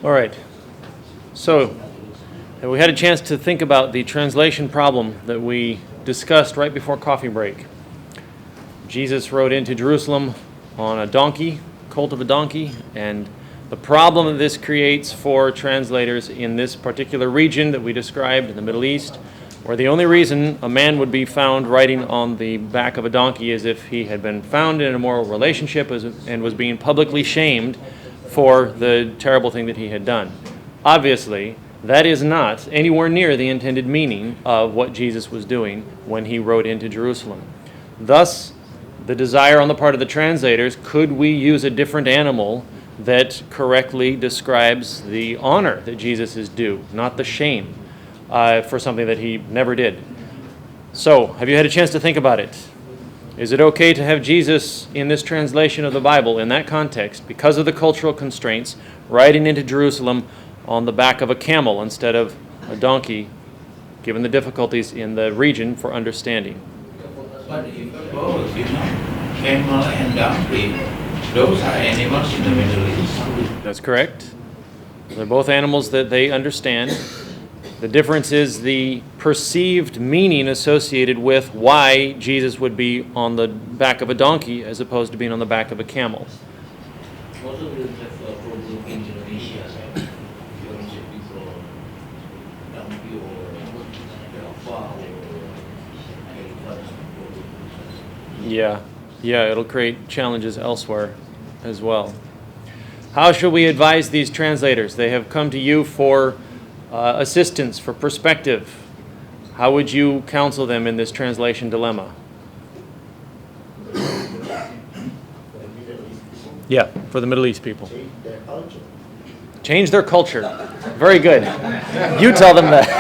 All right. So, we had a chance to think about the translation problem that we discussed right before coffee break. Jesus rode into Jerusalem on a donkey, colt of a donkey, and the problem that this creates for translators in this particular region that we described in the Middle East, where the only reason a man would be found riding on the back of a donkey is if he had been found in an immoral relationship and was being publicly shamed for the terrible thing that he had done. Obviously, that is not anywhere near the intended meaning of what Jesus was doing when he rode into Jerusalem. Thus, the desire on the part of the translators, could we use a different animal that correctly describes the honor that Jesus is due, not the shame for something that he never did? So, have you had a chance to think about it? Is it okay to have Jesus in this translation of the Bible, in that context, because of the cultural constraints, riding into Jerusalem on the back of a camel instead of a donkey, given the difficulties in the region for understanding? But if both, camel and donkey, those are animals in the Middle East. That's correct. They're both animals that they understand. The difference is the perceived meaning associated with why Jesus would be on the back of a donkey as opposed to being on the back of a camel. Also, we have a problem in Indonesia, right? Donkey or alpha or elephant. Yeah, it'll create challenges elsewhere as well. How should we advise these translators? They have come to you for assistance, for perspective. How would you counsel them in this translation dilemma? Yeah, for the Middle East people. Change their culture. Very good. You tell them that.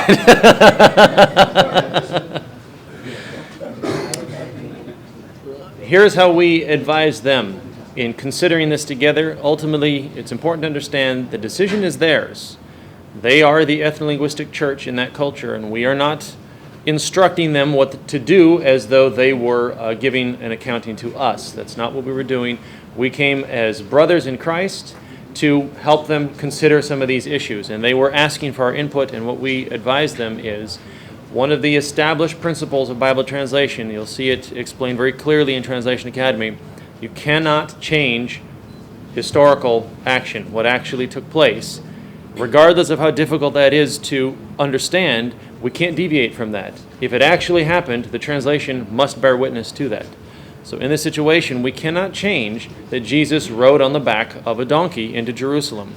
Here's how we advise them in considering this together. Ultimately, it's important to understand the decision is theirs. They are the ethno-linguistic church in that culture, and we are not instructing them what to do as though they were giving an accounting to us. That's not what we were doing. We came as brothers in Christ to help them consider some of these issues, and they were asking for our input, and what we advise them is one of the established principles of Bible translation. You'll see it explained very clearly in Translation Academy. You cannot change historical action, what actually took place. Regardless of how difficult that is to understand, we can't deviate from that. If it actually happened, the translation must bear witness to that. So in this situation, we cannot change that Jesus rode on the back of a donkey into Jerusalem.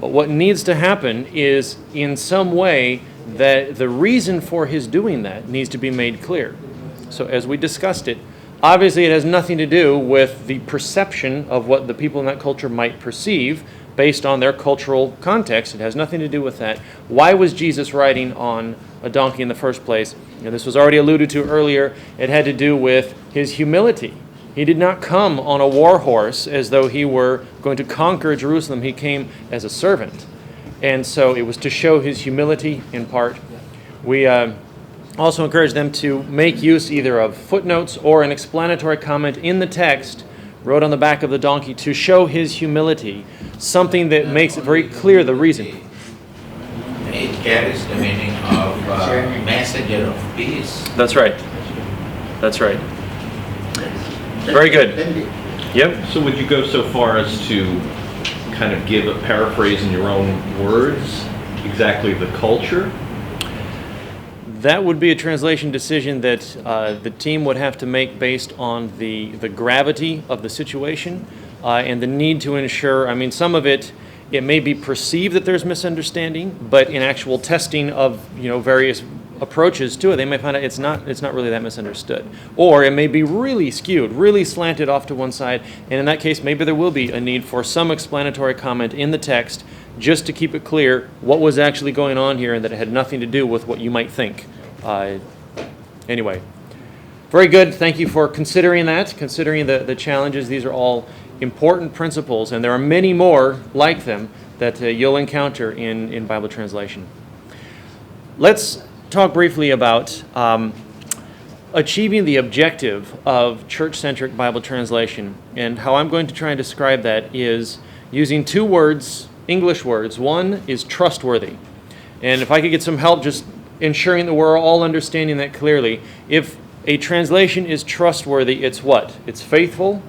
But what needs to happen is, in some way, that the reason for his doing that needs to be made clear. So as we discussed it, obviously it has nothing to do with the perception of what the people in that culture might perceive based on their cultural context. It has nothing to do with that. Why was Jesus riding on a donkey in the first place? This was already alluded to earlier. It had to do with his humility. He did not come on a war horse as though he were going to conquer Jerusalem. He came as a servant. And so it was to show his humility in part. We also encourage them to make use either of footnotes or an explanatory comment in the text, rode on the back of the donkey, to show his humility, something that makes it very clear the reason. It carries the meaning of messenger of peace. That's right. Very good. Yep. So would you go so far as to kind of give a paraphrase in your own words, exactly the culture? That would be a translation decision that the team would have to make based on the gravity of the situation and the need to ensure, some of it may be perceived that there's misunderstanding, but in actual testing of various approaches to it, they may find out it's not really that misunderstood. Or it may be really skewed, really slanted off to one side, and in that case, maybe there will be a need for some explanatory comment in the text just to keep it clear what was actually going on here and that it had nothing to do with what you might think. Anyway, very good. Thank you for considering that, considering the challenges. These are all important principles, and there are many more like them that you'll encounter in Bible translation. Let's talk briefly about achieving the objective of church-centric Bible translation. And how I'm going to try and describe that is using two words English words. One is trustworthy. And if I could get some help just ensuring that we're all understanding that clearly, if a translation is trustworthy, it's what? It's faithful,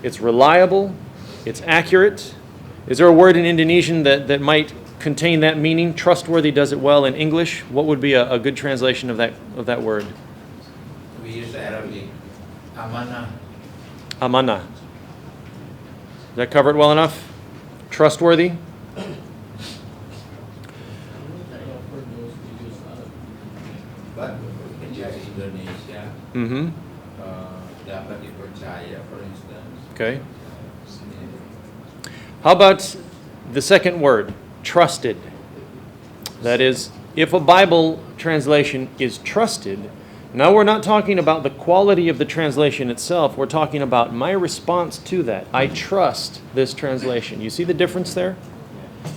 it's reliable, it's accurate. Is there a word in Indonesian that might contain that meaning? Trustworthy does it well in English. What would be a good translation of that word? We use Arabic. Amanah. Amanah. Does that cover it well enough? Trustworthy? But menjadi Indonesia dapat dipercaya, for instance. Okay. How about the second word, trusted? That is, if a Bible translation is trusted, now we're not talking about the quality of the translation itself, we're talking about my response to that. I trust this translation. You see the difference there?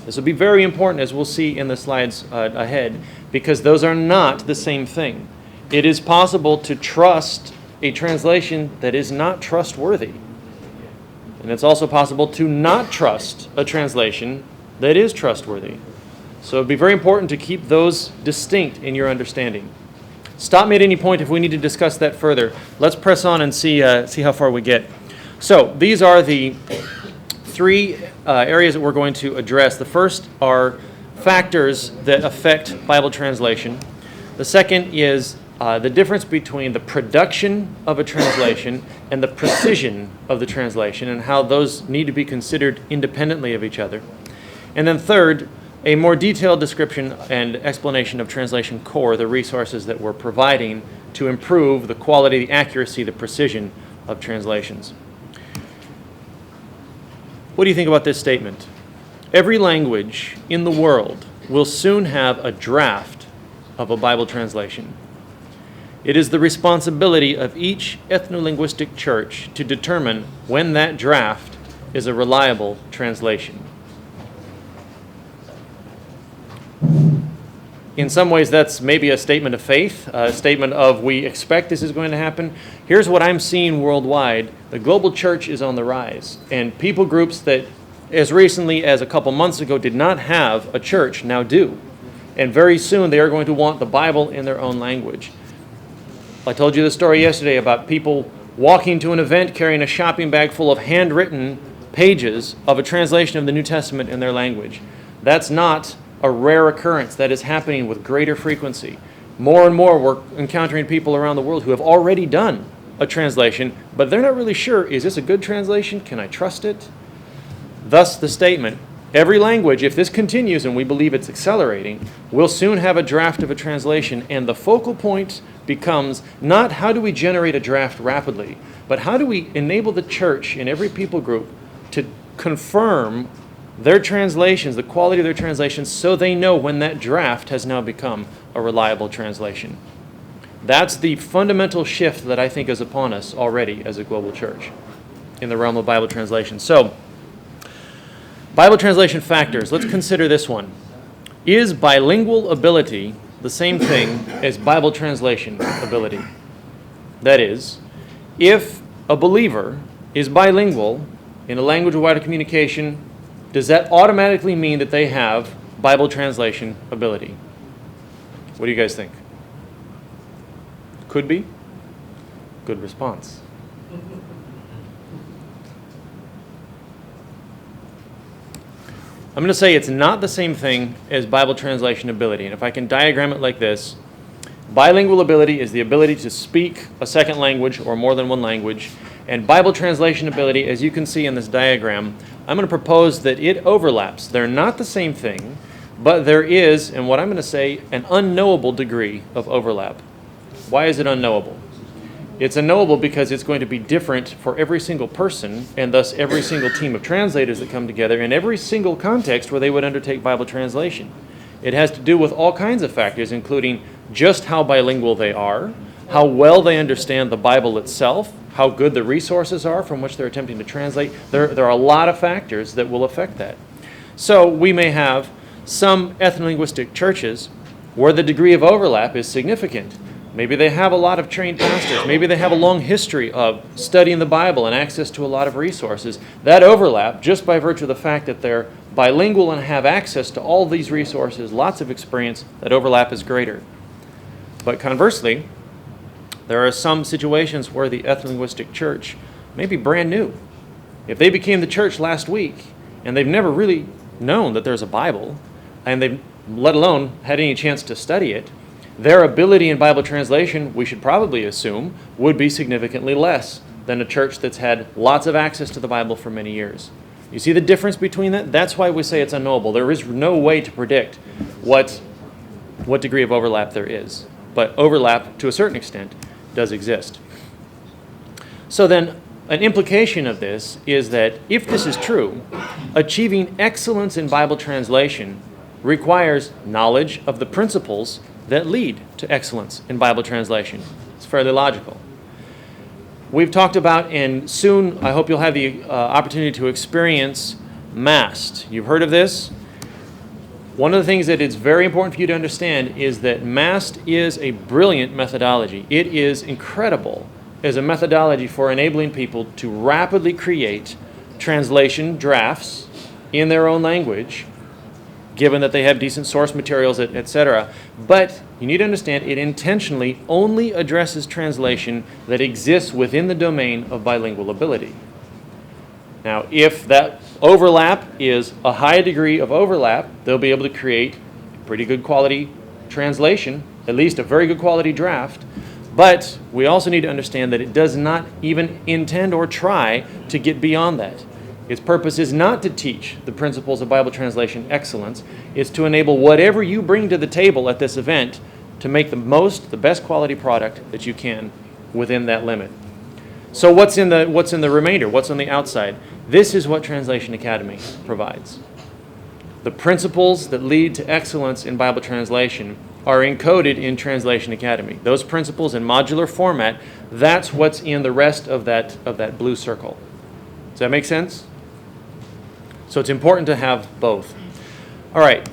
This will be very important, as we'll see in the slides ahead, because those are not the same thing. It is possible to trust a translation that is not trustworthy. And it's also possible to not trust a translation that is trustworthy. So it'd be very important to keep those distinct in your understanding. Stop me at any point if we need to discuss that further. Let's press on and see how far we get. So these are the three areas that we're going to address. The first are factors that affect Bible translation. The second is the difference between the production of a translation and the precision of the translation, and how those need to be considered independently of each other. And then third, a more detailed description and explanation of Translation Core, the resources that we're providing to improve the quality, the accuracy, the precision of translations. What do you think about this statement? Every language in the world will soon have a draft of a Bible translation. It is the responsibility of each ethno-linguistic church to determine when that draft is a reliable translation. In some ways, that's maybe a statement of faith, a statement of we expect this is going to happen. Here's what I'm seeing worldwide. The global church is on the rise, and people groups that as recently as a couple months ago did not have a church now do. And very soon they are going to want the Bible in their own language. I told you the story yesterday about people walking to an event carrying a shopping bag full of handwritten pages of a translation of the New Testament in their language. That's not a rare occurrence. That is happening with greater frequency. More and more we're encountering people around the world who have already done a translation, but they're not really sure, is this a good translation? Can I trust it? Thus the statement, every language, if this continues, and we believe it's accelerating, will soon have a draft of a translation, and the focal point becomes not how do we generate a draft rapidly, but how do we enable the church in every people group to confirm their translations, the quality of their translations, so they know when that draft has now become a reliable translation. That's the fundamental shift that I think is upon us already as a global church in the realm of Bible translation. So, Bible translation factors. Let's consider this one. Is bilingual ability the same thing as Bible translation ability? That is, if a believer is bilingual in a language of wider communication, does that automatically mean that they have Bible translation ability? What do you guys think? Could be. Good response. I'm going to say it's not the same thing as Bible translation ability. And if I can diagram it like this, bilingual ability is the ability to speak a second language or more than one language. And Bible translation ability, as you can see in this diagram, I'm going to propose that it overlaps. They're not the same thing, but there is, and what I'm going to say, an unknowable degree of overlap. Why is it unknowable? It's unknowable because it's going to be different for every single person, and thus every single team of translators that come together in every single context where they would undertake Bible translation. It has to do with all kinds of factors, including just how bilingual they are, how well they understand the Bible itself, how good the resources are from which they're attempting to translate. There are a lot of factors that will affect that. So we may have some ethno-linguistic churches where the degree of overlap is significant. Maybe they have a lot of trained pastors. Maybe they have a long history of studying the Bible and access to a lot of resources. That overlap, just by virtue of the fact that they're bilingual and have access to all these resources, lots of experience, that overlap is greater. But conversely, there are some situations where the ethno-linguistic church may be brand new. If they became the church last week and they've never really known that there's a Bible, and they've let alone had any chance to study it, their ability in Bible translation, we should probably assume, would be significantly less than a church that's had lots of access to the Bible for many years. You see the difference between that? That's why we say it's unknowable. There is no way to predict what degree of overlap there is. But overlap, to a certain extent, does exist. So then, an implication of this is that if this is true, achieving excellence in Bible translation requires knowledge of the principles that lead to excellence in Bible translation. It's fairly logical. We've talked about, and soon I hope you'll have the opportunity to experience MAST. You've heard of this? One of the things that is very important for you to understand is that MAST is a brilliant methodology. It is incredible as a methodology for enabling people to rapidly create translation drafts in their own language, given that they have decent source materials, etc. But you need to understand it intentionally only addresses translation that exists within the domain of bilingual ability. Now, if that overlap is a high degree of overlap, they'll be able to create pretty good quality translation, at least a very good quality draft. But we also need to understand that it does not even intend or try to get beyond that. Its purpose is not to teach the principles of Bible translation excellence. It's to enable whatever you bring to the table at this event to make the best quality product that you can within that limit. So what's in the remainder? What's on the outside? This is what Translation Academy provides. The principles that lead to excellence in Bible translation are encoded in Translation Academy. Those principles in modular format, that's what's in the rest of that blue circle. Does that make sense? So it's important to have both. All right.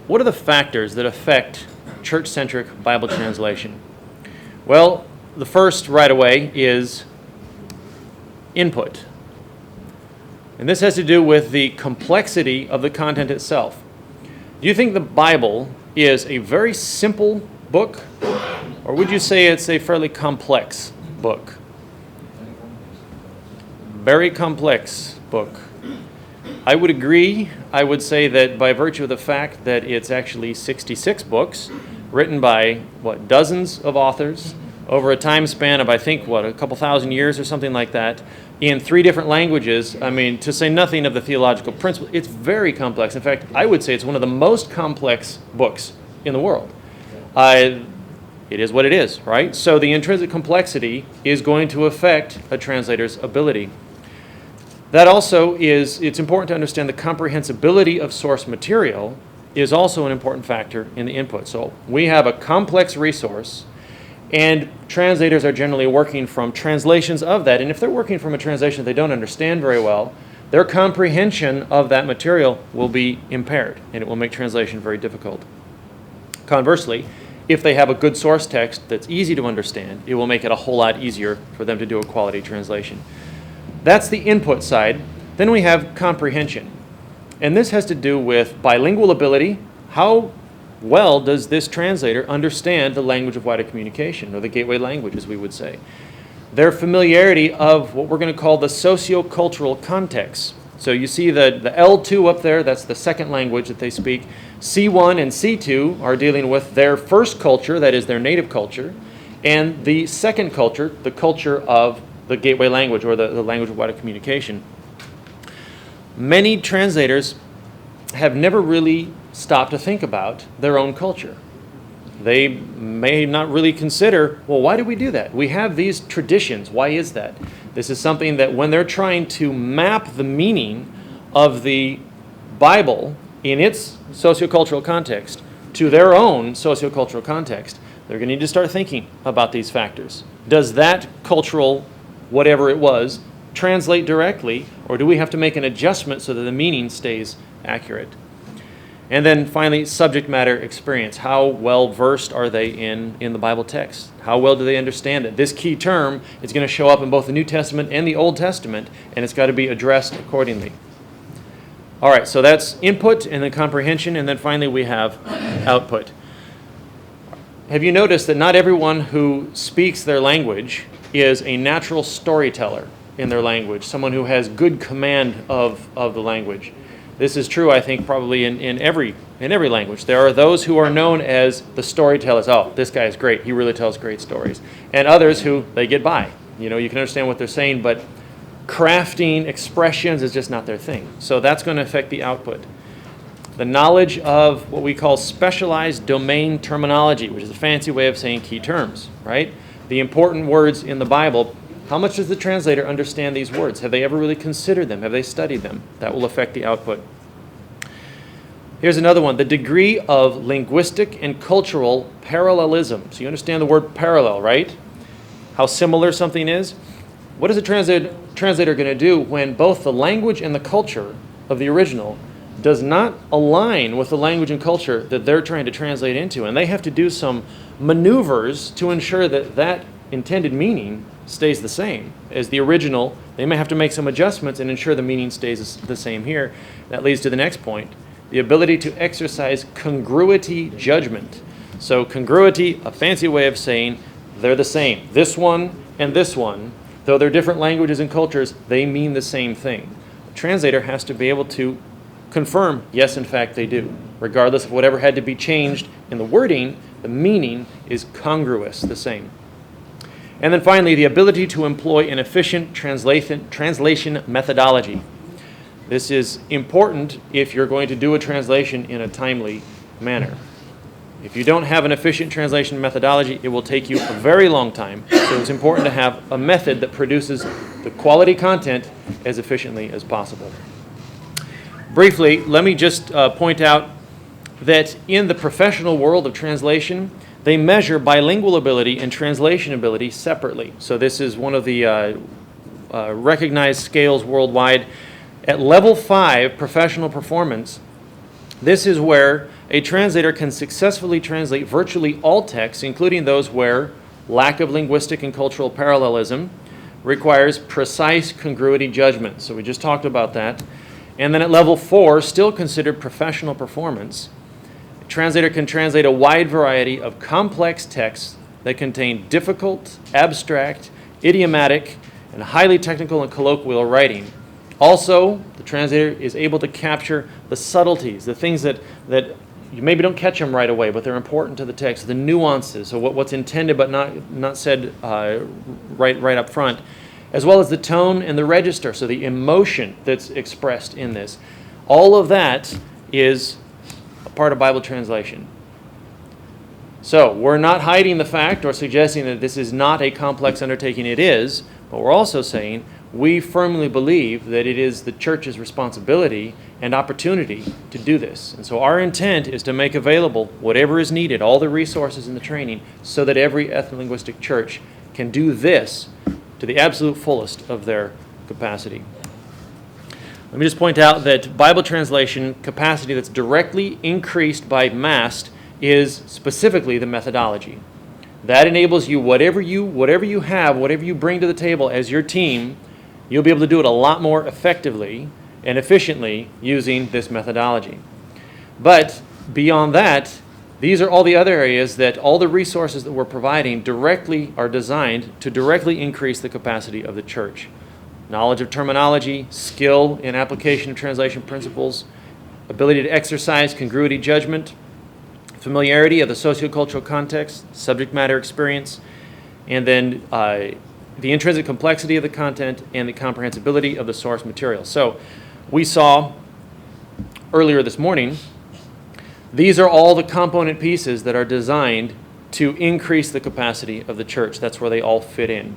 What are the factors that affect church-centric Bible translation? Well, the first right away is input. And this has to do with the complexity of the content itself. Do you think the Bible is a very simple book, or would you say it's a fairly complex book? Very complex book. I would agree. I would say that by virtue of the fact that it's actually 66 books written by, dozens of authors over a time span of, I think, a couple thousand years or something like that, in 3 different languages. I mean, to say nothing of the theological principles, it's very complex. In fact, I would say it's one of the most complex books in the world. It is what it is, right? So the intrinsic complexity is going to affect a translator's ability. That also it's important to understand the comprehensibility of source material is also an important factor in the input. So we have a complex resource, and translators are generally working from translations of that. And if they're working from a translation they don't understand very well, their comprehension of that material will be impaired, and it will make translation very difficult. Conversely, if they have a good source text that's easy to understand, it will make it a whole lot easier for them to do a quality translation. That's the input side. Then we have comprehension. And this has to do with bilingual ability. How well does this translator understand the language of wider communication, or the gateway language, as we would say? Their familiarity of what we're going to call the sociocultural context. So you see the L2 up there, that's the second language that they speak. C1 and C2 are dealing with their first culture, that is their native culture, and the second culture, the culture of the gateway language, or the language of wider communication. Many translators have never really stopped to think about their own culture. They may not really consider, well, why do we do that? We have these traditions. Why is that? This is something that when they're trying to map the meaning of the Bible in its sociocultural context to their own sociocultural context, they're going to need to start thinking about these factors. Does that cultural whatever it was translate directly, or do we have to make an adjustment so that the meaning stays accurate? And then finally, subject matter experience. How well versed are they in the Bible text? How well do they understand it? This key term is going to show up in both the New Testament and the Old Testament, and it's got to be addressed accordingly. All right, so that's input and then comprehension, and then finally we have output. Have you noticed that not everyone who speaks their language is a natural storyteller in their language, someone who has good command of the language? This is true, I think, probably in every language. There are those who are known as the storytellers. Oh, this guy is great. He really tells great stories. And others who, they get by. You can understand what they're saying, but crafting expressions is just not their thing. So that's going to affect the output. The knowledge of what we call specialized domain terminology, which is a fancy way of saying key terms, right? The important words in the Bible. How much does the translator understand these words? Have they ever really considered them? Have they studied them? That will affect the output. Here's another one. The degree of linguistic and cultural parallelism. So you understand the word parallel, right? How similar something is. What is a translator going to do when both the language and the culture of the original does not align with the language and culture that they're trying to translate into? And they have to do some maneuvers to ensure that that intended meaning stays the same as the original. They may have to make some adjustments and ensure the meaning stays the same here. That leads to the next point, the ability to exercise congruity judgment. So congruity, a fancy way of saying they're the same. This one and this one, though they're different languages and cultures, they mean the same thing. The translator has to be able to confirm, yes, in fact, they do. Regardless of whatever had to be changed in the wording, the meaning is congruous, the same. And then finally, the ability to employ an efficient translation methodology. This is important if you're going to do a translation in a timely manner. If you don't have an efficient translation methodology, it will take you a very long time. So it's important to have a method that produces the quality content as efficiently as possible. Briefly, let me just point out that in the professional world of translation, they measure bilingual ability and translation ability separately. So this is one of the recognized scales worldwide. At level 5, professional performance, this is where a translator can successfully translate virtually all texts, including those where lack of linguistic and cultural parallelism requires precise congruity judgment. So we just talked about that. And then at level 4, still considered professional performance, a translator can translate a wide variety of complex texts that contain difficult, abstract, idiomatic, and highly technical and colloquial writing. Also, the translator is able to capture the subtleties, the things that you maybe don't catch them right away, but they're important to the text, the nuances, so what's intended but not said right up front, as well as the tone and the register, so the emotion that's expressed in this. All of that is a part of Bible translation. So we're not hiding the fact or suggesting that this is not a complex undertaking. It is, but we're also saying we firmly believe that it is the church's responsibility and opportunity to do this. And so our intent is to make available whatever is needed, all the resources and the training, so that every ethno-linguistic church can do this to the absolute fullest of their capacity. Let me just point out that Bible translation capacity that's directly increased by MAST is specifically the methodology. That enables you, whatever you have, whatever you bring to the table as your team, you'll be able to do it a lot more effectively and efficiently using this methodology. But beyond that, these are all the other areas that all the resources that we're providing directly are designed to directly increase the capacity of the church. Knowledge of terminology, skill in application of translation principles, ability to exercise congruity judgment, familiarity of the sociocultural context, subject matter experience, and then the intrinsic complexity of the content and the comprehensibility of the source material. So we saw earlier this morning, these are all the component pieces that are designed to increase the capacity of the church. That's where they all fit in.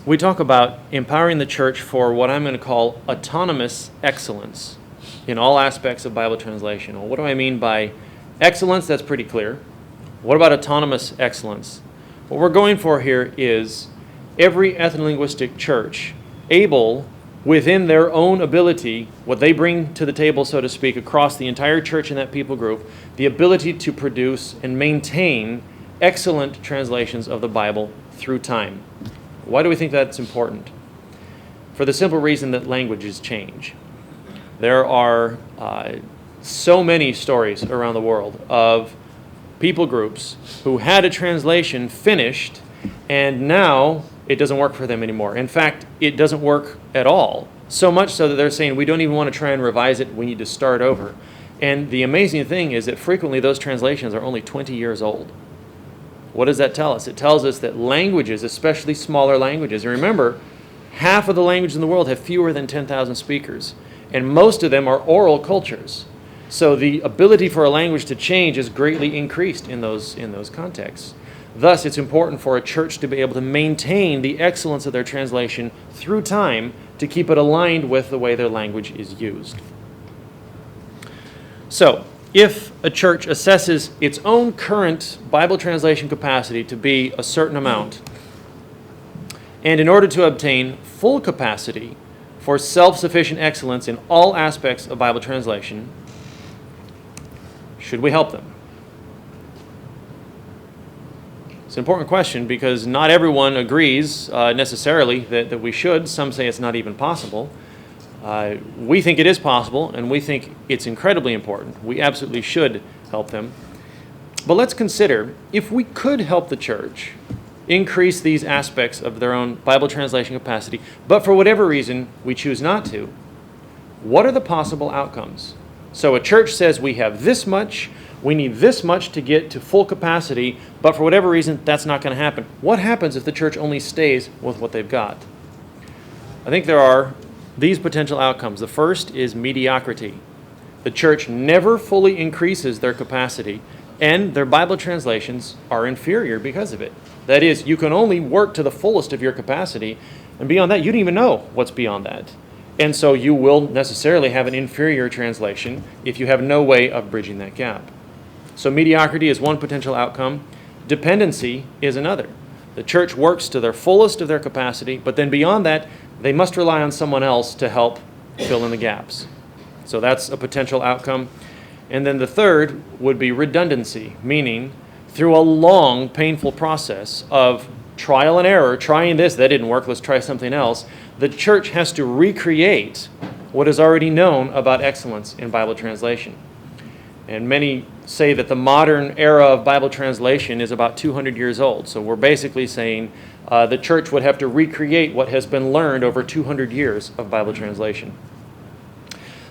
We talk about empowering the church for what I'm going to call autonomous excellence in all aspects of Bible translation. Well, what do I mean by excellence? That's pretty clear. What about autonomous excellence? What we're going for here is every ethno-linguistic church able, within their own ability, what they bring to the table, so to speak, across the entire church and that people group, the ability to produce and maintain excellent translations of the Bible through time. Why do we think that's important? for the simple reason that languages change. There are so many stories around the world of people groups who had a translation finished and now it doesn't work for them anymore. In fact, it doesn't work at all. So much so that they're saying, we don't even want to try and revise it, we need to start over. And the amazing thing is that frequently those translations are only 20 years old. What does that tell us? It tells us that languages, especially smaller languages, and remember, half of the languages in the world have fewer than 10,000 speakers, and most of them are oral cultures. So the ability for a language to change is greatly increased in those contexts. Thus, it's important for a church to be able to maintain the excellence of their translation through time to keep it aligned with the way their language is used. So, if a church assesses its own current Bible translation capacity to be a certain amount, and in order to obtain full capacity for self-sufficient excellence in all aspects of Bible translation, should we help them? It's an important question because not everyone agrees necessarily that we should. Some say it's not even possible. We think it is possible, and we think it's incredibly important. We absolutely should help them. But let's consider, if we could help the church increase these aspects of their own Bible translation capacity, but for whatever reason we choose not to, what are the possible outcomes? So a church says we have this much, we need this much to get to full capacity, but for whatever reason that's not going to happen. What happens if the church only stays with what they've got? I think there are these potential outcomes. The first is mediocrity. The church never fully increases their capacity, and their Bible translations are inferior because of it. That is, you can only work to the fullest of your capacity, and beyond that, you don't even know what's beyond that. And so you will necessarily have an inferior translation if you have no way of bridging that gap. So mediocrity is one potential outcome. Dependency is another. The church works to their fullest of their capacity, but then beyond that, they must rely on someone else to help fill in the gaps. So that's a potential outcome. And then the third would be redundancy, meaning through a long, painful process of trial and error, trying this, that didn't work, let's try something else, the church has to recreate what is already known about excellence in Bible translation. And many say that the modern era of Bible translation is about 200 years old. So we're basically saying the church would have to recreate what has been learned over 200 years of Bible translation.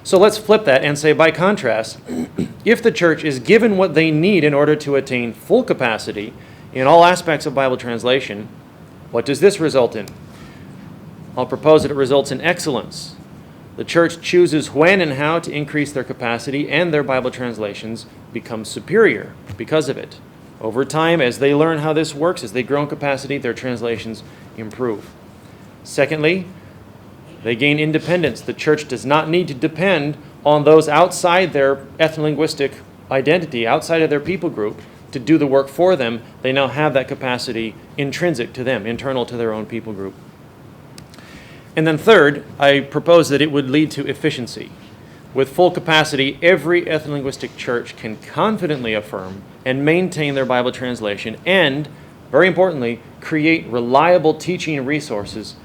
So let's flip that and say, by contrast, if the church is given what they need in order to attain full capacity in all aspects of Bible translation, what does this result in? I'll propose that it results in excellence. The church chooses when and how to increase their capacity, and their Bible translations become superior because of it. Over time, as they learn how this works, as they grow in capacity, their translations improve. Secondly, they gain independence. The church does not need to depend on those outside their ethnolinguistic identity, outside of their people group, to do the work for them. They now have that capacity intrinsic to them, internal to their own people group. And then third, I propose that it would lead to efficiency. With full capacity, every ethnolinguistic church can confidently affirm and maintain their Bible translation and, very importantly, create reliable teaching resources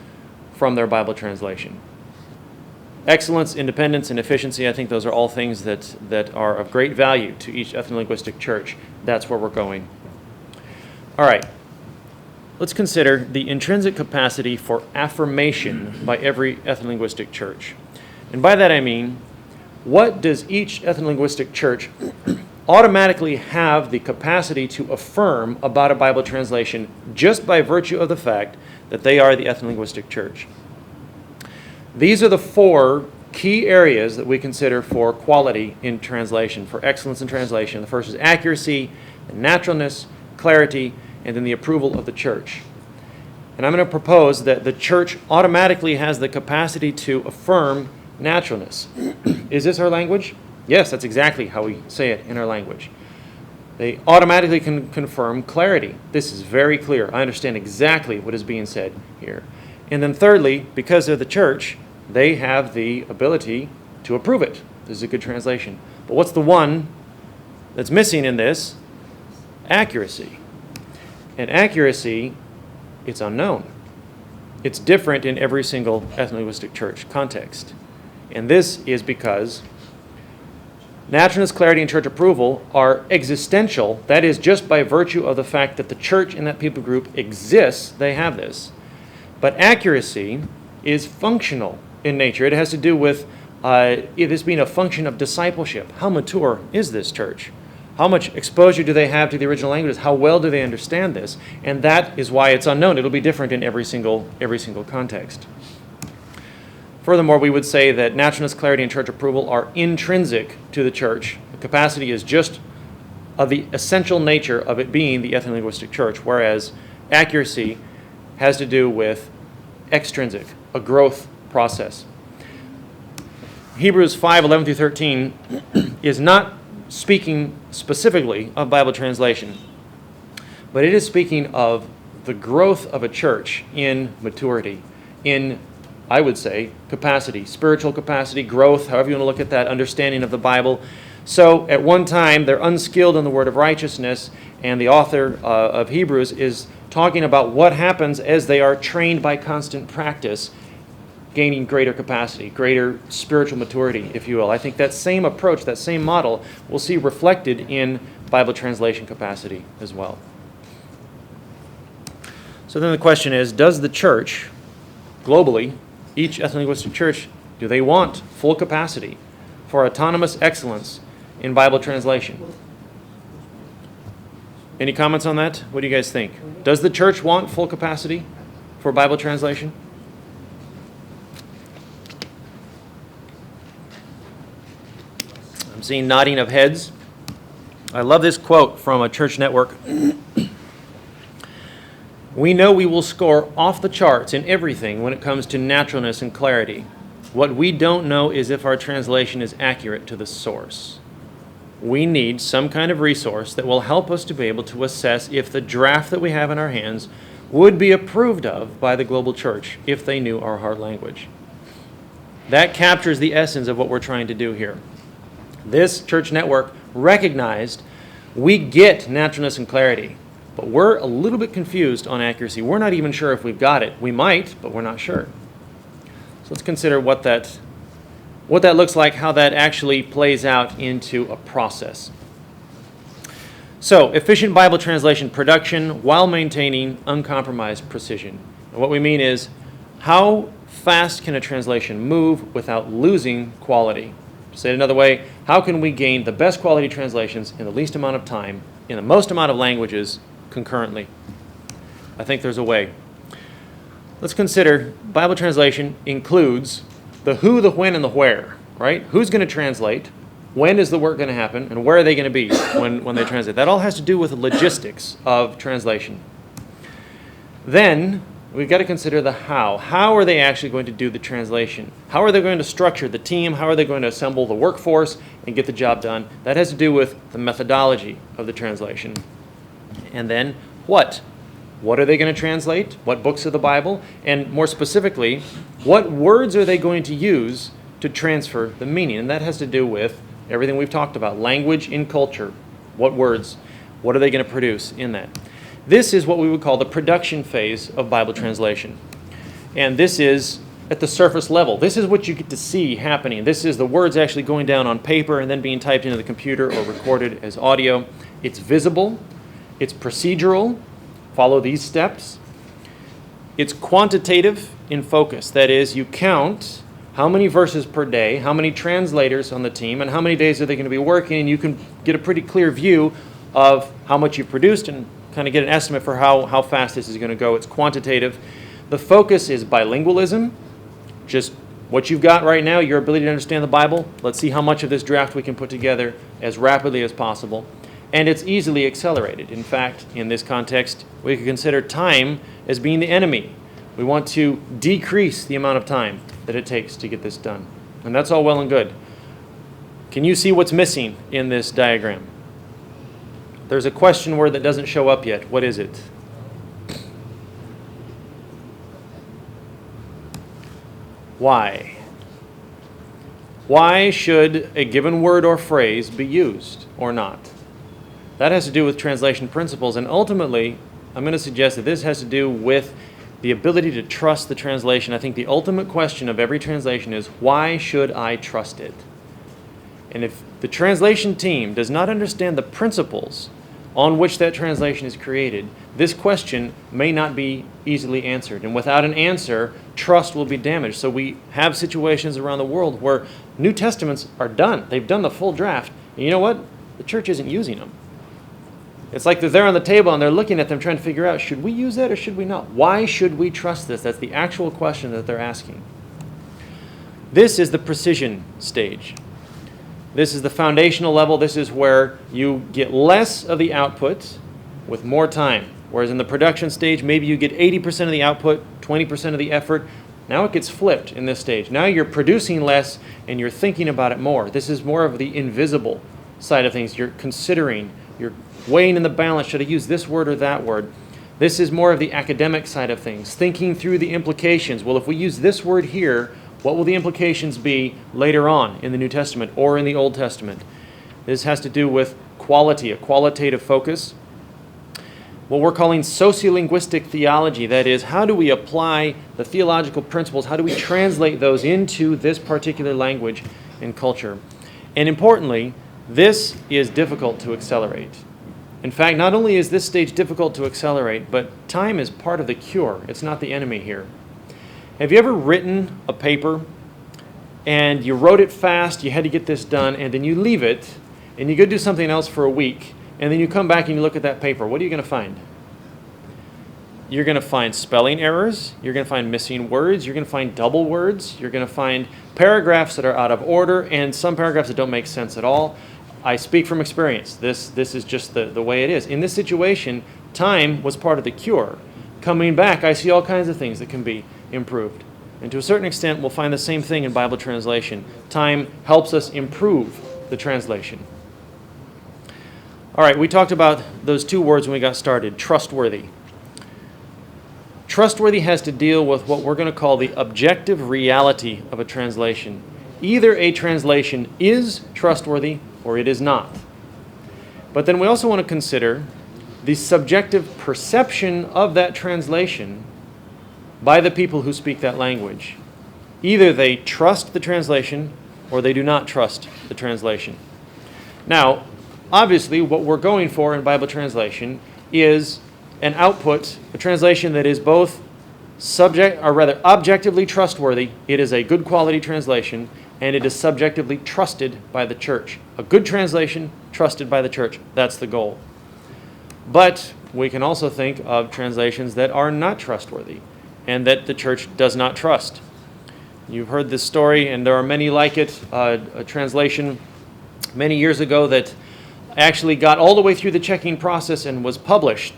from their Bible translation. Excellence, independence, and efficiency, I think those are all things that are of great value to each ethnolinguistic church. That's where we're going. All right. Let's consider the intrinsic capacity for affirmation by every ethnolinguistic church. And by that I mean, what does each ethnolinguistic church automatically have the capacity to affirm about a Bible translation just by virtue of the fact that they are the ethnolinguistic church? These are the four key areas that we consider for quality in translation, for excellence in translation. The first is accuracy, naturalness, clarity, and then the approval of the church. And I'm going to propose that the church automatically has the capacity to affirm naturalness. Is this our language? Yes, that's exactly how we say it in our language. They automatically can confirm clarity. This is very clear. I understand exactly what is being said here. And then thirdly, because they're the church, they have the ability to approve it. This is a good translation. But what's the one that's missing in this? Accuracy. And accuracy, it's unknown. It's different in every single ethno-linguistic church context. And this is because naturalness, clarity, and church approval are existential. That is, just by virtue of the fact that the church in that people group exists, they have this. But accuracy is functional in nature. It has to do with this being a function of discipleship. How mature is this church? How much exposure do they have to the original languages? How well do they understand this? And that is why it's unknown. It'll be different in every single context. Furthermore, we would say that naturalness, clarity, and church approval are intrinsic to the church. The capacity is just of the essential nature of it being the ethno-linguistic church, whereas accuracy has to do with extrinsic, a growth process. Hebrews 5:11 through 13 is not speaking specifically of Bible translation, but it is speaking of the growth of a church in maturity, in, I would say, capacity, spiritual capacity, growth, however you want to look at that, understanding of the Bible. So at one time, they're unskilled in the word of righteousness, and the author of Hebrews is talking about what happens as they are trained by constant practice, gaining greater capacity, greater spiritual maturity, if you will. I think that same approach, that same model, we'll see reflected in Bible translation capacity as well. So then the question is, does the church, globally, each ethno-linguistic church, do they want full capacity for autonomous excellence in Bible translation? Any comments on that? What do you guys think? Does the church want full capacity for Bible translation? I'm seeing nodding of heads. I love this quote from a church network. We know we will score off the charts in everything when it comes to naturalness and clarity. What we don't know is if our translation is accurate to the source. We need some kind of resource that will help us to be able to assess if the draft that we have in our hands would be approved of by the global church if they knew our heart language. That captures the essence of what we're trying to do here. This church network recognized we get naturalness and clarity, but we're a little bit confused on accuracy. We're not even sure if we've got it. We might, but we're not sure. So let's consider what that looks like, how that actually plays out into a process. So, efficient Bible translation production while maintaining uncompromised precision. And what we mean is, how fast can a translation move without losing quality? To say it another way, how can we gain the best quality translations in the least amount of time, in the most amount of languages concurrently? I think there's a way. Let's consider Bible translation includes the who, the when, and the where, right? Who's going to translate? When is the work going to happen? And where are they going to be when they translate? That all has to do with the logistics of translation. Then we've got to consider the how. How are they actually going to do the translation? How are they going to structure the team? How are they going to assemble the workforce and get the job done? That has to do with the methodology of the translation. And then what? What are they going to translate? What books of the Bible? And more specifically, what words are they going to use to transfer the meaning? And that has to do with everything we've talked about. Language in culture. What words? What are they going to produce in that? This is what we would call the production phase of Bible translation. And this is at the surface level. This is what you get to see happening. This is the words actually going down on paper and then being typed into the computer or recorded as audio. It's visible. It's procedural. Follow these steps. It's quantitative in focus. That is, you count how many verses per day, how many translators on the team, and how many days are they going to be working, and you can get a pretty clear view of how much you've produced and kind of get an estimate for how fast this is going to go. It's quantitative. The focus is bilingualism, just what you've got right now, your ability to understand the Bible. Let's see how much of this draft we can put together as rapidly as possible. And it's easily accelerated. In fact, in this context, we could consider time as being the enemy. We want to decrease the amount of time that it takes to get this done. And that's all well and good. Can you see what's missing in this diagram? There's a question word that doesn't show up yet. What is it? Why? Why should a given word or phrase be used or not? That has to do with translation principles, and ultimately, I'm going to suggest that this has to do with the ability to trust the translation. I think the ultimate question of every translation is, why should I trust it? And if the translation team does not understand the principles on which that translation is created, this question may not be easily answered. And without an answer, trust will be damaged. So we have situations around the world where New Testaments are done. They've done the full draft. And you know what? The church isn't using them. It's like they're there on the table and they're looking at them trying to figure out, should we use that or should we not? Why should we trust this? That's the actual question that they're asking. This is the precision stage. This is the foundational level. This is where you get less of the output with more time. Whereas in the production stage, maybe you get 80% of the output, 20% of the effort. Now it gets flipped in this stage. Now you're producing less and you're thinking about it more. This is more of the invisible side of things. You're considering, you're weighing in the balance, should I use this word or that word? This is more of the academic side of things, thinking through the implications. Well, if we use this word here, what will the implications be later on in the New Testament or in the Old Testament? This has to do with quality, a qualitative focus. What we're calling sociolinguistic theology, that is, how do we apply the theological principles, how do we translate those into this particular language and culture? And importantly, this is difficult to accelerate. In fact, not only is this stage difficult to accelerate, but time is part of the cure. It's not the enemy here. Have you ever written a paper and you wrote it fast, you had to get this done, and then you leave it and you go do something else for a week, and then you come back and you look at that paper? What are you going to find? You're going to find spelling errors, you're going to find missing words, you're going to find double words, you're going to find paragraphs that are out of order, and some paragraphs that don't make sense at all. I speak from experience. This is just the way it is. In this situation, time was part of the cure. Coming back, I see all kinds of things that can be improved. And to a certain extent, we'll find the same thing in Bible translation. Time helps us improve the translation. All right, we talked about those two words when we got started, trustworthy. Trustworthy has to deal with what we're going to call the objective reality of a translation. Either a translation is trustworthy or it is not. But then we also want to consider the subjective perception of that translation by the people who speak that language. Either they trust the translation or they do not trust the translation. Now, obviously, what we're going for in Bible translation is an output, a translation that is both objectively trustworthy. It is a good quality translation, and it is subjectively trusted by the church. A good translation, trusted by the church. That's the goal. But we can also think of translations that are not trustworthy and that the church does not trust. You've heard this story, and there are many like it. A translation many years ago that actually got all the way through the checking process and was published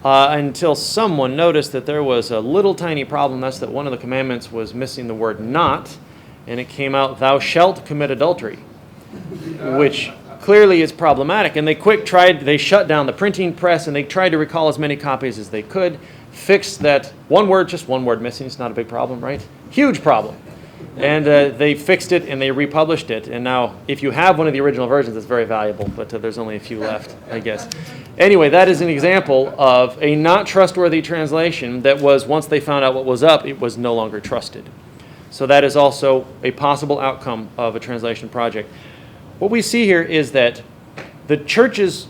until someone noticed that there was a little tiny problem. That's that one of the commandments was missing the word not, and it came out, "Thou shalt commit adultery," which clearly is problematic. And they shut down the printing press, and they tried to recall as many copies as they could, fixed that just one word missing. It's not a big problem, right? Huge problem. And they fixed it, and they republished it. And now, if you have one of the original versions, it's very valuable, but there's only a few left, I guess. Anyway, that is an example of a not trustworthy translation that was, once they found out what was up, it was no longer trusted. So that is also a possible outcome of a translation project. What we see here is that the church's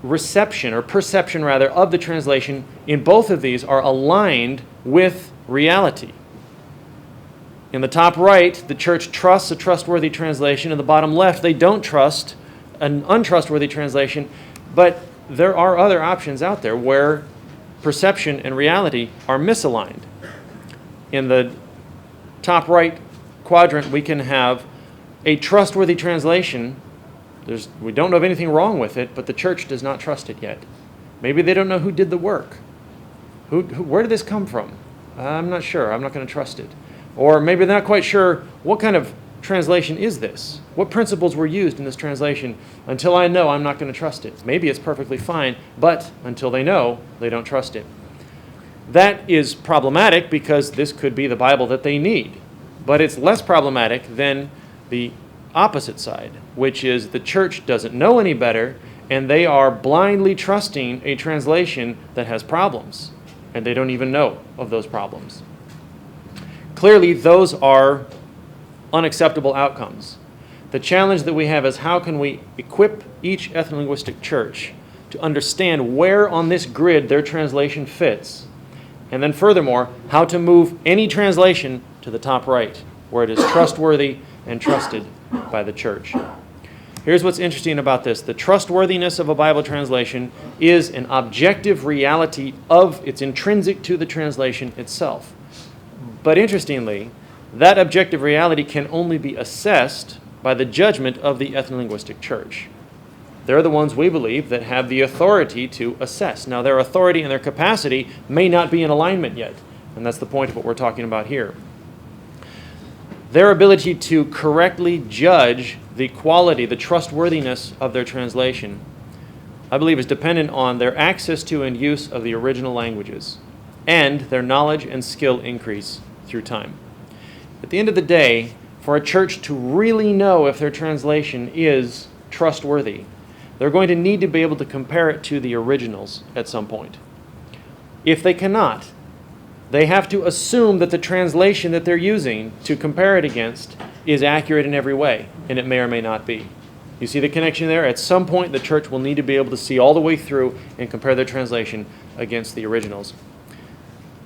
reception, or perception rather, of the translation in both of these are aligned with reality. In the top right, the church trusts a trustworthy translation. In the bottom left, they don't trust an untrustworthy translation. But there are other options out there where perception and reality are misaligned. In the top right quadrant, we can have a trustworthy translation. We don't know of anything wrong with it, but the church does not trust it yet. Maybe they don't know who did the work. Where did this come from? I'm not sure. I'm not going to trust it. Or maybe they're not quite sure, what kind of translation is this? What principles were used in this translation? Until I know, I'm not going to trust it. Maybe it's perfectly fine, but until they know, they don't trust it. That is problematic because this could be the Bible that they need. But it's less problematic than the opposite side, which is the church doesn't know any better, and they are blindly trusting a translation that has problems. and they don't even know of those problems. Clearly, those are unacceptable outcomes. The challenge that we have is how can we equip each ethnolinguistic church to understand where on this grid their translation fits, and then furthermore, how to move any translation to the top right, where it is trustworthy and trusted by the church. Here's what's interesting about this. The trustworthiness of a Bible translation is an objective reality it's intrinsic to the translation itself. But interestingly, that objective reality can only be assessed by the judgment of the ethnolinguistic church. They're the ones, we believe, that have the authority to assess. Now, their authority and their capacity may not be in alignment yet, and that's the point of what we're talking about here. Their ability to correctly judge the quality, the trustworthiness of their translation, I believe, is dependent on their access to and use of the original languages, and their knowledge and skill increase through time. At the end of the day, for a church to really know if their translation is trustworthy, they're going to need to be able to compare it to the originals at some point. If they cannot, they have to assume that the translation that they're using to compare it against is accurate in every way, and it may or may not be. You see the connection there? At some point, the church will need to be able to see all the way through and compare their translation against the originals.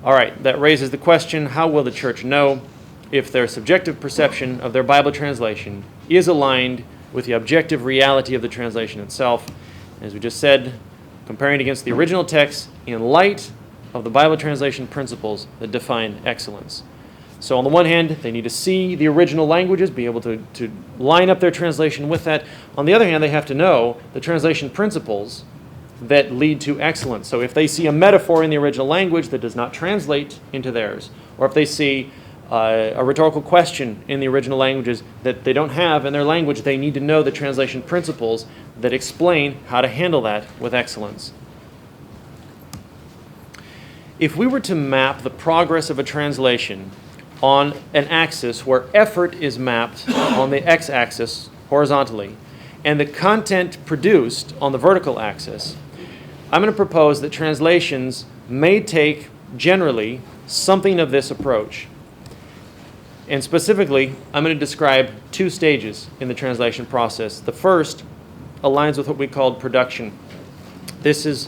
All right, that raises the question, how will the church know if their subjective perception of their Bible translation is aligned with the objective reality of the translation itself? As we just said, comparing against the original text in light of the Bible translation principles that define excellence. So on the one hand, they need to see the original languages, be able to line up their translation with that. On the other hand, they have to know the translation principles that lead to excellence. So if they see a metaphor in the original language that does not translate into theirs, or if they see a rhetorical question in the original languages that they don't have in their language, they need to know the translation principles that explain how to handle that with excellence. If we were to map the progress of a translation on an axis where effort is mapped on the x-axis horizontally and the content produced on the vertical axis, I'm going to propose that translations may take generally something of this approach. And specifically, I'm going to describe two stages in the translation process. The first aligns with what we call production. This is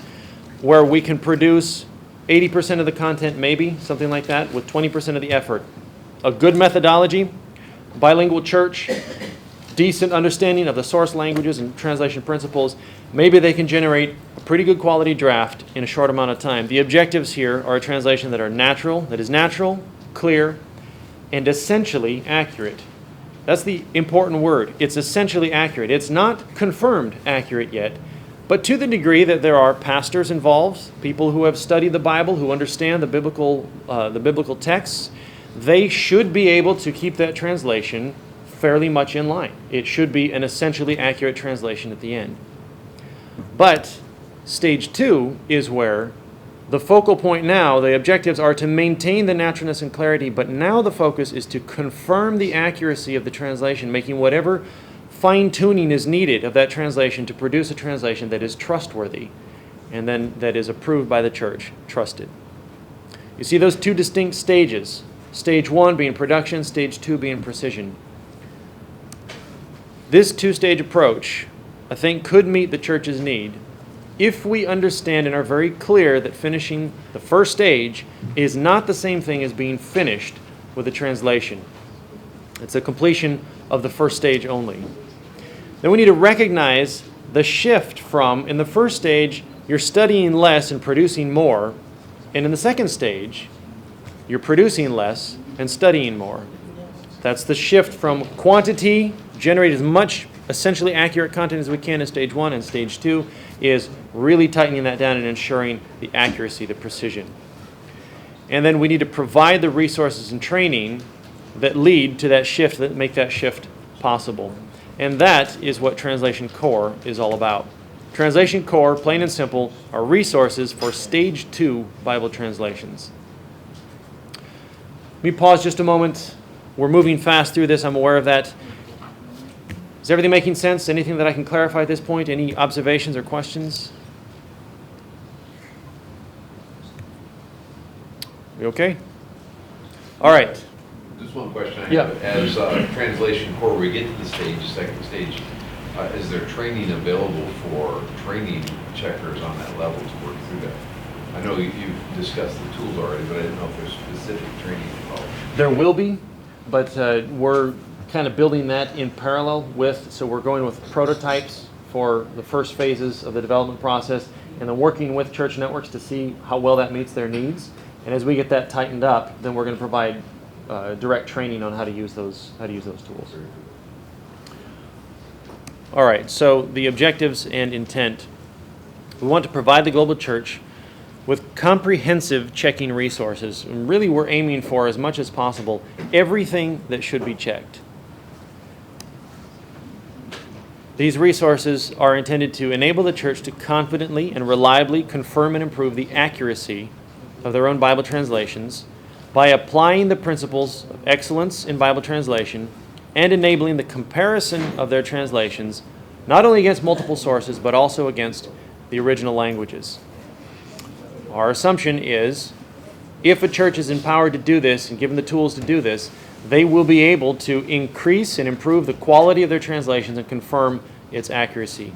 where we can produce 80% of the content, maybe, something like that, with 20% of the effort. A good methodology, bilingual church, decent understanding of the source languages and translation principles, maybe they can generate a pretty good quality draft in a short amount of time. The objectives here are a translation that is natural, clear, and essentially accurate. That's the important word. It's essentially accurate. It's not confirmed accurate yet, but to the degree that there are pastors involved, people who have studied the Bible, who understand the biblical texts, they should be able to keep that translation fairly much in line. It should be an essentially accurate translation at the end. But stage 2 is where the focal point now, the objectives are to maintain the naturalness and clarity, but now the focus is to confirm the accuracy of the translation, making whatever fine-tuning is needed of that translation to produce a translation that is trustworthy and then that is approved by the church, trusted. You see those two distinct stages, stage 1 being production, stage 2 being precision. This two-stage approach, I think, could meet the church's need if we understand and are very clear that finishing the first stage is not the same thing as being finished with a translation. It's a completion of the first stage only. Then we need to recognize the shift from, in the first stage, you're studying less and producing more, and in the second stage, you're producing less and studying more. That's the shift from quantity, generate as much essentially accurate content as we can in stage 1, and stage 2 is really tightening that down and ensuring the accuracy, the precision. And then we need to provide the resources and training that lead to that shift, that make that shift possible. And that is what Translation Core is all about. Translation Core, plain and simple, are resources for stage 2 Bible translations. Let me pause just a moment. We're moving fast through this, I'm aware of that. Is everything making sense? Anything that I can clarify at this point? Any observations or questions? We okay? All right. Just one question I Yeah. have. As translation core, we get to the second stage, is there training available for training checkers on that level to work through that? I know you've discussed the tools already, but I didn't know if there's specific training involved. There will be, but we're kind of building that in parallel with, so we're going with prototypes for the first phases of the development process, and then working with church networks to see how well that meets their needs. And as we get that tightened up, then we're going to provide direct training on how to use those tools. All right, so the objectives and intent. We want to provide the global church with comprehensive checking resources. And really, we're aiming for, as much as possible, everything that should be checked. These resources are intended to enable the church to confidently and reliably confirm and improve the accuracy of their own Bible translations by applying the principles of excellence in Bible translation and enabling the comparison of their translations not only against multiple sources but also against the original languages. Our assumption is if a church is empowered to do this and given the tools to do this, they will be able to increase and improve the quality of their translations and confirm its accuracy.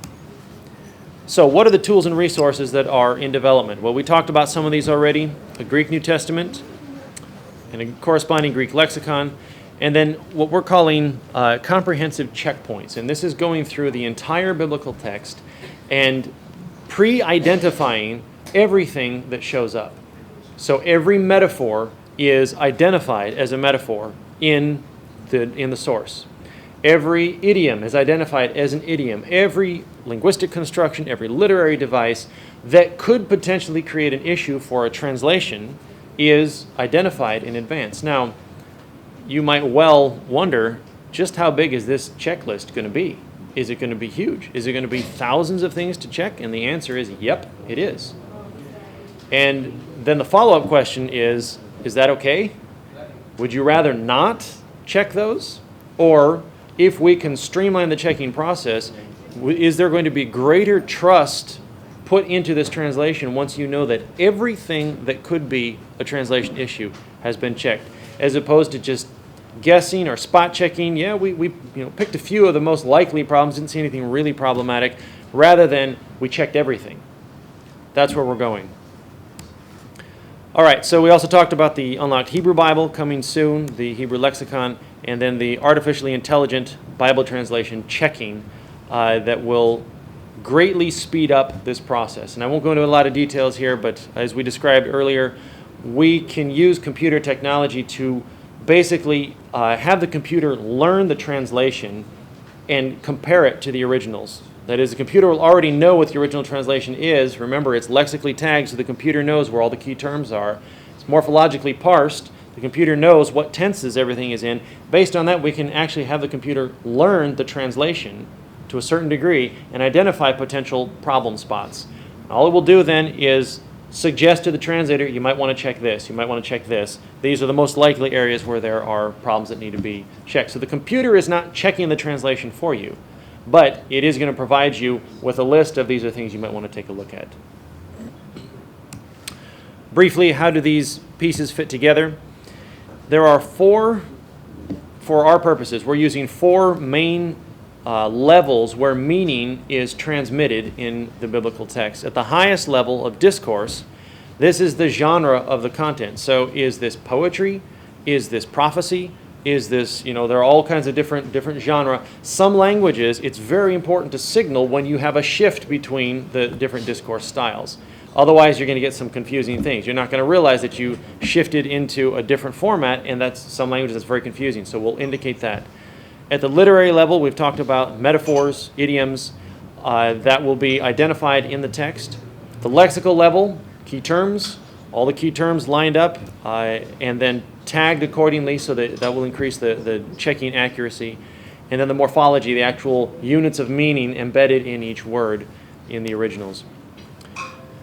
So what are the tools and resources that are in development? Well, we talked about some of these already: a Greek New Testament and a corresponding Greek lexicon, and then what we're calling comprehensive checkpoints. And this is going through the entire biblical text and pre-identifying everything that shows up. So every metaphor is identified as a metaphor in the source. Every idiom is identified as an idiom. Every linguistic construction, every literary device that could potentially create an issue for a translation is identified in advance. Now, you might well wonder, just how big is this checklist going to be? Is it going to be huge? Is it going to be thousands of things to check? And the answer is, yep, it is. And then the follow-up question is that okay? Would you rather not check those? Or if we can streamline the checking process, is there going to be greater trust put into this translation once you know that everything that could be a translation issue has been checked, as opposed to just guessing or spot checking? Yeah, we picked a few of the most likely problems, didn't see anything really problematic, rather than we checked everything. That's where we're going. All right, so we also talked about the Unlocked Hebrew Bible coming soon, the Hebrew Lexicon, and then the artificially intelligent Bible translation checking that will greatly speed up this process. And I won't go into a lot of details here, but as we described earlier, we can use computer technology to basically have the computer learn the translation and compare it to the originals. That is, the computer will already know what the original translation is. Remember, it's lexically tagged, so the computer knows where all the key terms are. It's morphologically parsed. The computer knows what tenses everything is in. Based on that, we can actually have the computer learn the translation to a certain degree and identify potential problem spots. All it will do then is suggest to the translator, you might want to check this, you might want to check this. These are the most likely areas where there are problems that need to be checked. So the computer is not checking the translation for you, but it is going to provide you with a list of these are things you might want to take a look at. Briefly, how do these pieces fit together? There are four, for our purposes, we're using four main levels where meaning is transmitted in the biblical text. At the highest level of discourse, this is the genre of the content. So is this poetry? Is this prophecy? Is this, there are all kinds of different genre. Some languages, it's very important to signal when you have a shift between the different discourse styles. Otherwise, you're going to get some confusing things. You're not going to realize that you shifted into a different format, and that's some languages that's very confusing. So we'll indicate that. At the literary level, we've talked about metaphors, idioms, that will be identified in the text. At the lexical level, key terms, all the key terms lined up, and then tagged accordingly, so that will increase the checking accuracy. And then the morphology, the actual units of meaning embedded in each word in the originals.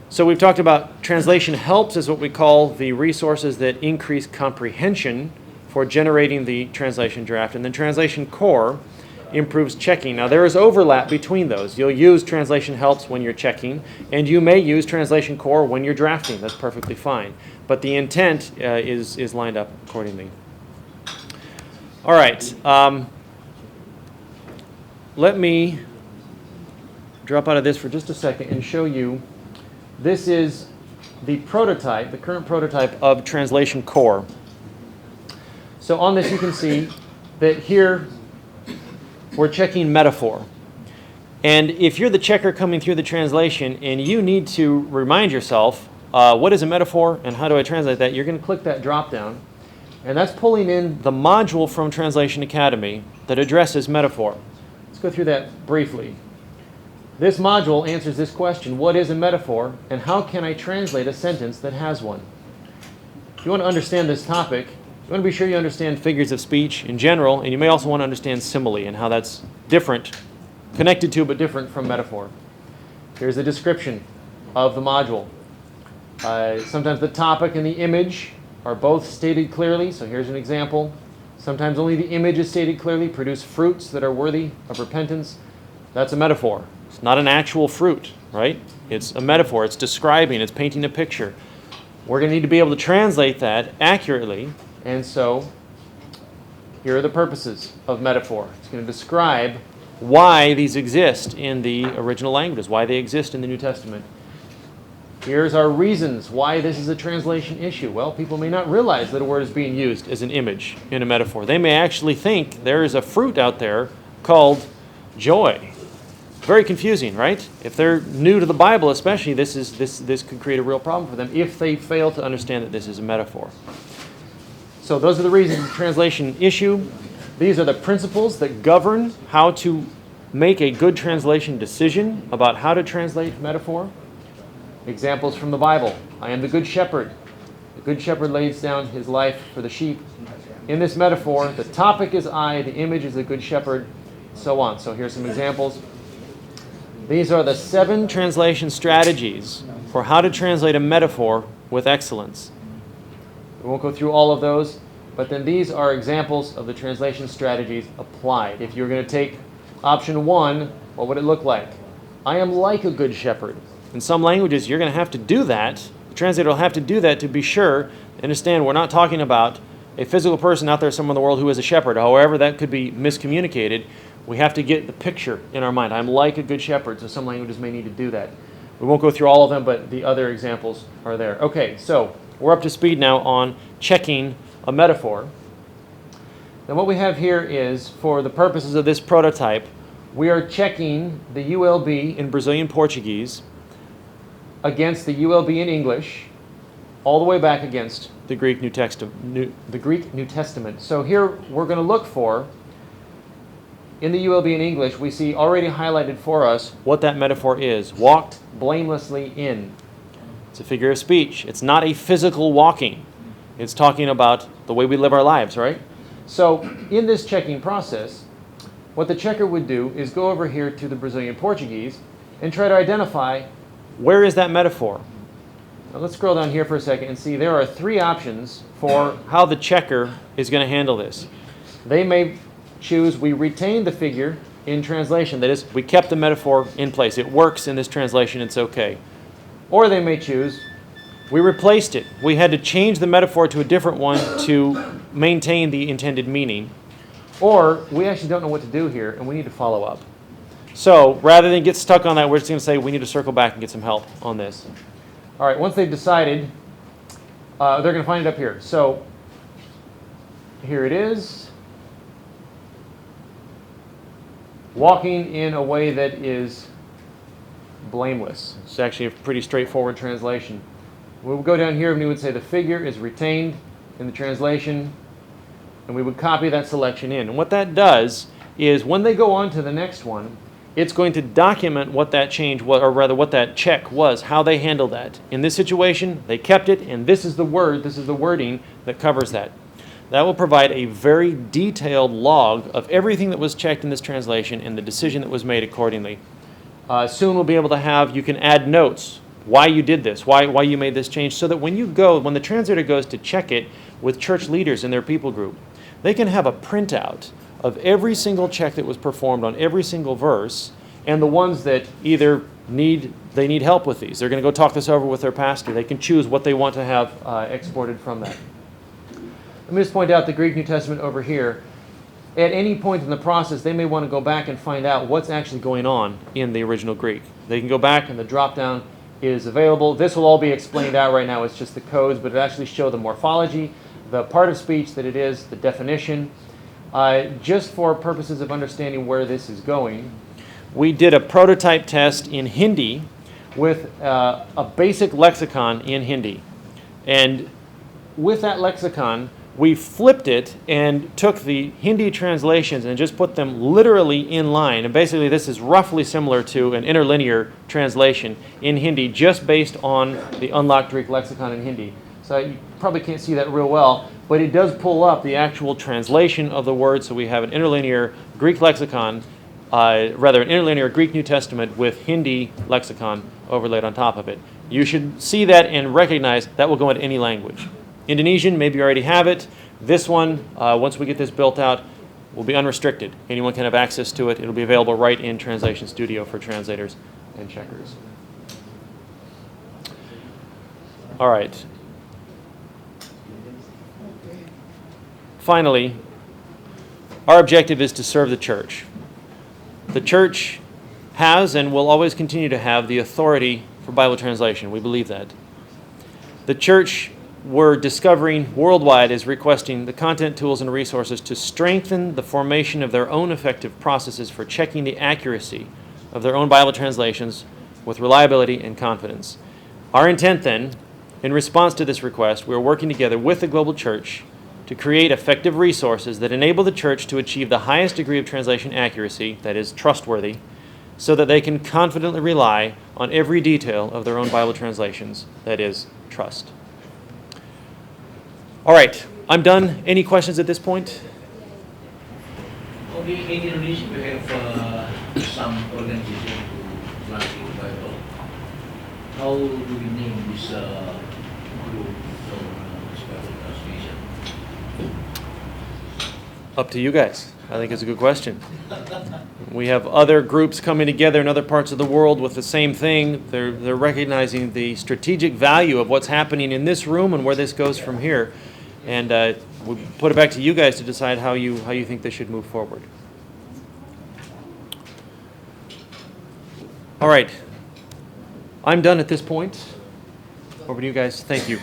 So we've talked about translation helps is what we call the resources that increase comprehension for generating the translation draft. And then translation core improves checking. Now there is overlap between those. You'll use translation helps when you're checking, and you may use translation core when you're drafting. That's perfectly fine. But the intent is lined up accordingly. All right. Let me drop out of this for just a second and show you. This is the prototype, the current prototype of translation core. So on this you can see that here we're checking metaphor. And if you're the checker coming through the translation and you need to remind yourself what is a metaphor and how do I translate that, you're going to click that drop down. And that's pulling in the module from Translation Academy that addresses metaphor. Let's go through that briefly. This module answers this question: what is a metaphor and how can I translate a sentence that has one? If you want to understand this topic, you want to be sure you understand figures of speech in general, and you may also want to understand simile and how that's different, connected to but different from metaphor. Here's a description of the module. Sometimes the topic and the image are both stated clearly, so here's an example. Sometimes only the image is stated clearly: produce fruits that are worthy of repentance. That's a metaphor. It's not an actual fruit, right? It's a metaphor. It's describing, it's painting a picture. We're going to need to be able to translate that accurately, and so here are the purposes of metaphor. It's going to describe why these exist in the original languages, why they exist in the New Testament. Here's our reasons why this is a translation issue. Well, people may not realize that a word is being used as an image in a metaphor. They may actually think there is a fruit out there called joy. Very confusing, right? If they're new to the Bible especially, this could create a real problem for them if they fail to understand that this is a metaphor. So those are the reasons for translation issue. These are the principles that govern how to make a good translation decision about how to translate metaphor. Examples from the Bible. I am the good shepherd. The good shepherd lays down his life for the sheep. In this metaphor, the topic is I, the image is the good shepherd, so on. So here's some examples. These are the 7 translation strategies for how to translate a metaphor with excellence. We won't go through all of those, but then these are examples of the translation strategies applied. If you're going to take option 1, what would it look like? I am like a good shepherd. In some languages, you're going to have to do that. The translator will have to do that to be sure. Understand, we're not talking about a physical person out there somewhere in the world who is a shepherd. However, that could be miscommunicated. We have to get the picture in our mind. I'm like a good shepherd, so some languages may need to do that. We won't go through all of them, but the other examples are there. Okay, so we're up to speed now on checking a metaphor. Now what we have here is, for the purposes of this prototype, we are checking the ULB in Brazilian Portuguese against the ULB in English, all the way back against the Greek New Testament. So here we're going to look for, in the ULB in English, we see already highlighted for us what that metaphor is. Walked blamelessly in. It's a figure of speech. It's not a physical walking. It's talking about the way we live our lives, right? So in this checking process, what the checker would do is go over here to the Brazilian Portuguese and try to identify, where is that metaphor? Now let's scroll down here for a second and see there are 3 options for how the checker is going to handle this. They may choose, we retain the figure in translation. That is, we kept the metaphor in place. It works in this translation. It's okay. Or they may choose, we replaced it. We had to change the metaphor to a different one to maintain the intended meaning. Or we actually don't know what to do here and we need to follow up. So rather than get stuck on that, we're just going to say we need to circle back and get some help on this. All right, once they've decided, they're going to find it up here. So here it is. Walking in a way that is blameless. It's actually a pretty straightforward translation. We would go down here and we would say the figure is retained in the translation, and we would copy that selection in. And what that does is when they go on to the next one, it's going to document what that change was, or rather what that check was, how they handled that. In this situation, they kept it, and this is the wording that covers that. That will provide a very detailed log of everything that was checked in this translation and the decision that was made accordingly. Soon we'll be able to have, you can add notes, why you did this, why you made this change, so that when the translator goes to check it with church leaders in their people group, they can have a printout of every single check that was performed on every single verse, and the ones that either need help with these. They're going to go talk this over with their pastor. They can choose what they want to have exported from that. Let me just point out the Greek New Testament over here. At any point in the process, they may want to go back and find out what's actually going on in the original Greek. They can go back, and the drop-down is available. This will all be explained out right now. It's just the codes, but it actually shows the morphology, the part of speech that it is, the definition. Just for purposes of understanding where this is going, we did a prototype test in Hindi with a basic lexicon in Hindi. And with that lexicon, we flipped it and took the Hindi translations and just put them literally in line. And basically this is roughly similar to an interlinear translation in Hindi, just based on the unlocked Greek lexicon in Hindi. So you probably can't see that real well, but it does pull up the actual translation of the word. So we have an interlinear Greek lexicon, an interlinear Greek New Testament with Hindi lexicon overlaid on top of it. You should see that and recognize that will go into any language. Indonesian, maybe you already have it. This one, once we get this built out, will be unrestricted. Anyone can have access to it. It'll be available right in Translation Studio for translators and checkers. All right. Finally, our objective is to serve the church. The church has and will always continue to have the authority for Bible translation. We believe that. The church, we're discovering worldwide, is requesting the content, tools, and resources to strengthen the formation of their own effective processes for checking the accuracy of their own Bible translations with reliability and confidence. Our intent then, in response to this request, we're working together with the global church to create effective resources that enable the church to achieve the highest degree of translation accuracy, that is, trustworthy, so that they can confidently rely on every detail of their own Bible translations, that is, trust. All right, I'm done. Any questions at this point? Okay, in Indonesia we have some organization to translate the Bible. How do we name this group for this Bible translation? Up to you guys. I think it's a good question. We have other groups coming together in other parts of the world with the same thing. They're recognizing the strategic value of what's happening in this room and where this goes from here. And we'll put it back to you guys to decide how you think this should move forward. All right. I'm done at this point. Over to you guys. Thank you.